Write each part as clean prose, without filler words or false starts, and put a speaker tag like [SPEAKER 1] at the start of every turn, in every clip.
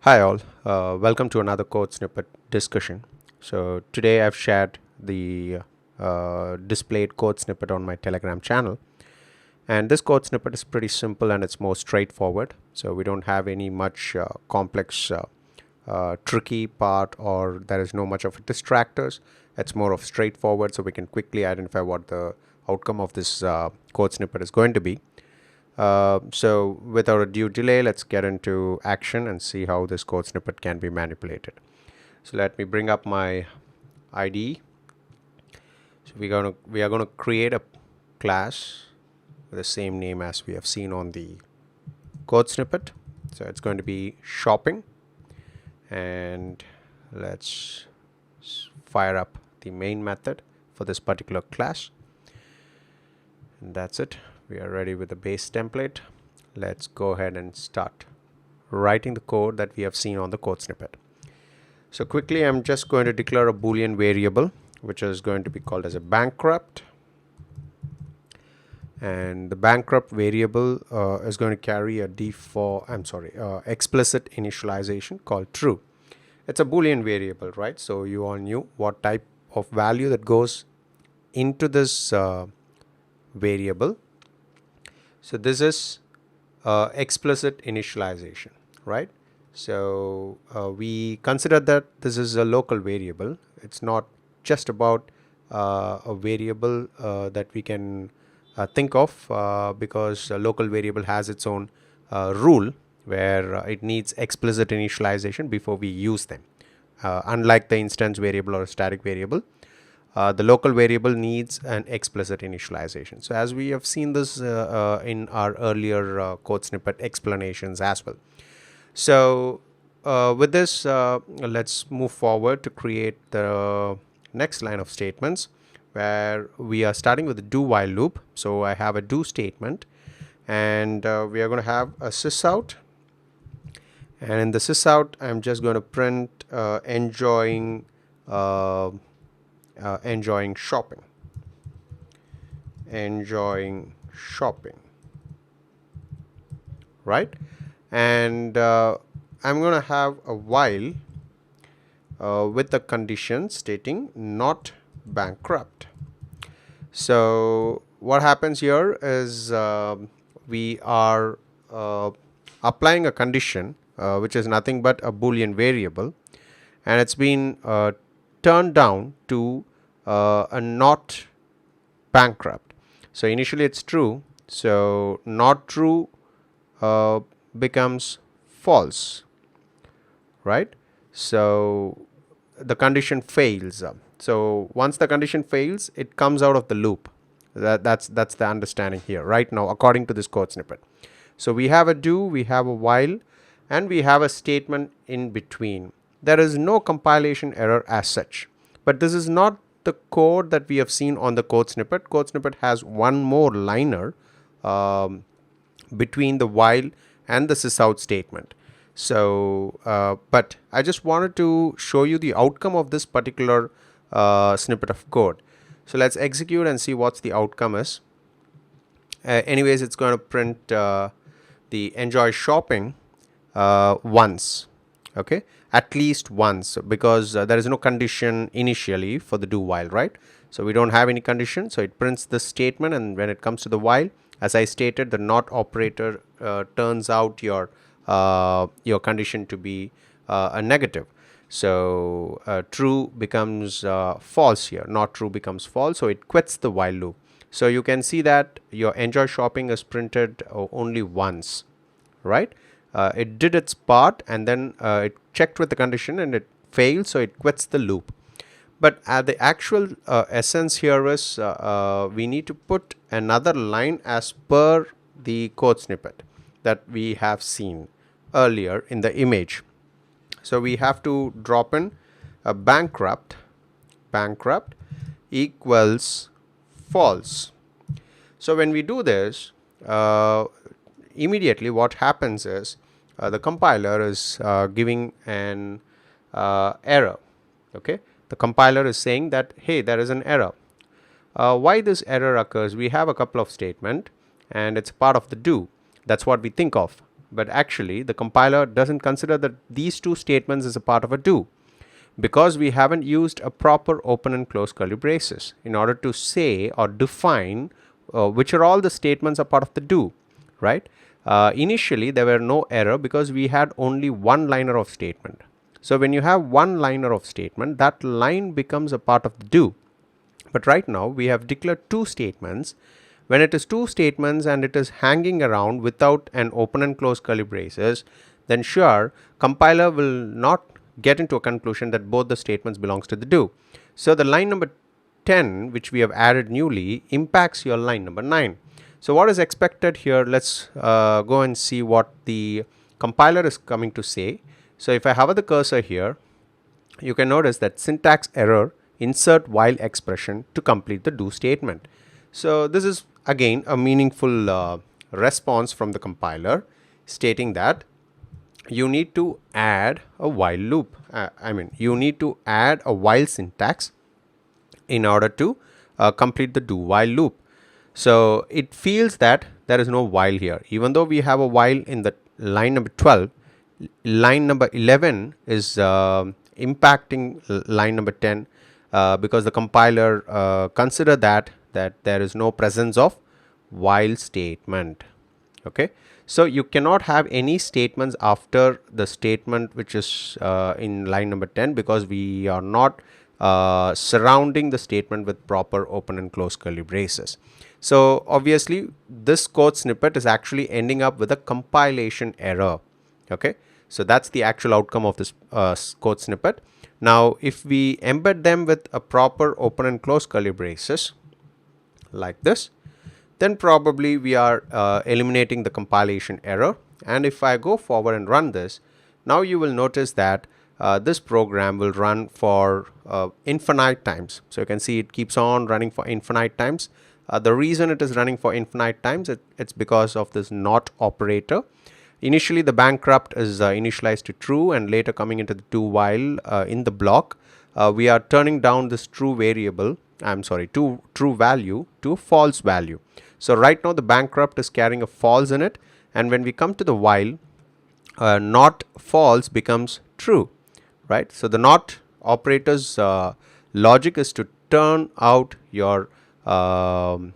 [SPEAKER 1] Hi all, welcome to another code snippet discussion. So today I've shared the displayed code snippet on my Telegram channel, and this code snippet is pretty simple and it's more straightforward. So we don't have any much complex tricky part, or there is no much of distractors. It's more of straightforward, so we can quickly identify what the outcome of this code snippet is going to be. So without ado delay, let's get into action and see how this code snippet can be manipulated. So let me bring up my IDE. So we are gonna create a class with the same name as we have seen on the code snippet. So it's going to be shopping, and let's fire up the main method for this particular class, and that's it. We are ready with the base template. Let's go ahead and start writing the code that we have seen on the code snippet. So quickly, I'm just going to declare a Boolean variable, which is going to be called as a bankrupt. And the bankrupt variable is going to carry a explicit initialization called true. It's a Boolean variable, right? So you all knew what type of value that goes into this variable. So this is explicit initialization, right? So we consider that this is a local variable. It's not just about a variable that we can think of, because a local variable has its own rule where it needs explicit initialization before we use them. Unlike the instance variable or a static variable, the local variable needs an explicit initialization. So as we have seen this in our earlier code snippet explanations as well. So with this, let's move forward to create the next line of statements, where we are starting with the do while loop. So I have a do statement, and we are going to have a sysout, and in the sysout I'm just going to print enjoying shopping. Enjoying shopping, right? And I'm going to have a while with the condition stating not bankrupt. So what happens here is we are applying a condition which is nothing but a Boolean variable, and it's been turned down to a not bankrupt. So initially it's true, so not true becomes false, right? So the condition fails. So once the condition fails, it comes out of the loop. That's the understanding here right now according to this code snippet. So we have a do, we have a while, and we have a statement in between. There is no compilation error as such, but this is not the code that we have seen on the code snippet. Code snippet has one more liner between the while and the sysout statement. So but I just wanted to show you the outcome of this particular snippet of code. So let's execute and see what's the outcome is. Anyways, it's going to print the enjoy shopping once, okay, at least once, because there is no condition initially for the do while, right? So we don't have any condition, so it prints this statement, and when it comes to the while, as I stated, the not operator turns out your condition to be a negative. So true becomes false here, not true becomes false, so it quits the while loop. So you can see that your enjoy shopping is printed only once, right? It did its part, and then it checked with the condition and it failed, so it quits the loop. But the actual essence here is we need to put another line as per the code snippet that we have seen earlier in the image. So we have to drop in a bankrupt equals false. So when we do this, immediately what happens is the compiler is giving an error. Okay, the compiler is saying that, hey, there is an error. Why this error occurs? We have a couple of statements, and it's part of the do. That's what we think of. but actually the compiler doesn't consider that these two statements as a part of a do, because we haven't used a proper open and close curly braces in order to say or define which are all the statements are part of the do, right? Initially there were no error because we had only one liner of statement. So when you have one liner of statement, that line becomes a part of the do. But right now we have declared two statements. When it is two statements and it is hanging around without an open and close curly braces, then sure, compiler will not get into a conclusion that both the statements belongs to the do. So the line number 10, which we have added newly, impacts your line number 9. So what is expected here? Let's go and see what the compiler is coming to say. So if I hover the cursor here, you can notice that syntax error, insert while expression to complete the do statement. So this is again a meaningful response from the compiler stating that you need to add a while loop. You need to add a while syntax in order to complete the do while loop. So it feels that there is no while here, even though we have a while in the line number 12. Line number 11 is impacting line number 10 because the compiler consider that there is no presence of while statement. Okay, so you cannot have any statements after the statement which is in line number 10, because we are not surrounding the statement with proper open and close curly braces. So obviously this code snippet is actually ending up with a compilation error. Okay, so that's the actual outcome of this code snippet. Now if we embed them with a proper open and close curly braces like this, then probably we are eliminating the compilation error. And if I go forward and run this, now you will notice that this program will run for infinite times. So you can see it keeps on running for infinite times. The reason it is running for infinite times, it's because of this not operator. Initially the bankrupt is initialized to true, and later coming into the do while in the block, we are turning down this true variable, true value to false value. So right now the bankrupt is carrying a false in it, and when we come to the while, not false becomes true, right? So the not operator's logic is to turn out your the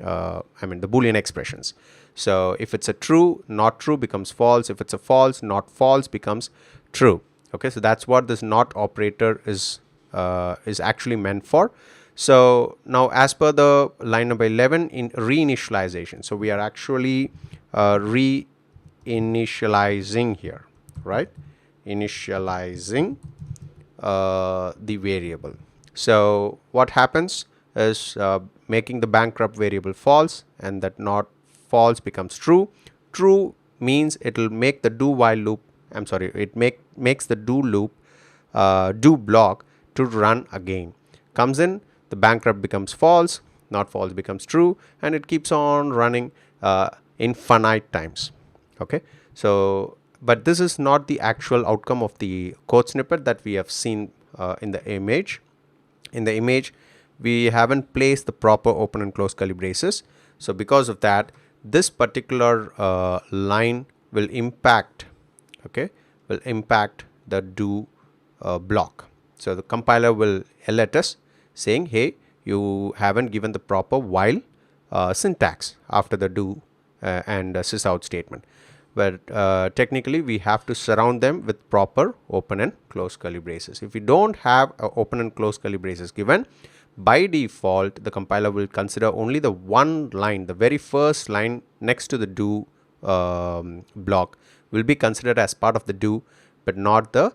[SPEAKER 1] Boolean expressions. So if it's a true, not true becomes false. If it's a false, not false becomes true. Okay, so that's what this not operator is actually meant for. So now as per the line number 11 in reinitialization, so we are actually reinitializing here, right? Initializing the variable. So what happens is making the bankrupt variable false, and that not false becomes true. True means it will make the do while loop, it makes the do loop, do block to run again. Comes in, the bankrupt becomes false, not false becomes true, and it keeps on running infinite times. Okay, so but this is not the actual outcome of the code snippet that we have seen in the image. In the image, we haven't placed the proper open and close curly braces. So because of that, this particular line will impact, the do block. So the compiler will alert us saying, hey, you haven't given the proper while syntax after the do and sysout statement. But technically we have to surround them with proper open and close curly braces. If we don't have open and close curly braces given, by default the compiler will consider only the one line, the very first line next to the do block will be considered as part of the do, but not the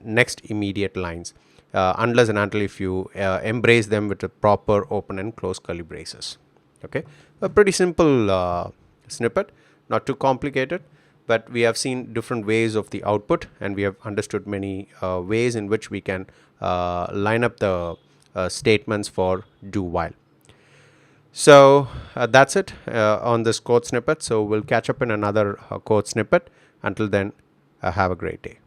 [SPEAKER 1] next immediate lines, unless and until if you embrace them with a proper open and close curly braces. Okay, a pretty simple snippet, not too complicated, but we have seen different ways of the output, and we have understood many ways in which we can line up the statements for do while. So that's it on this code snippet. So we'll catch up in another code snippet. Until then, have a great day.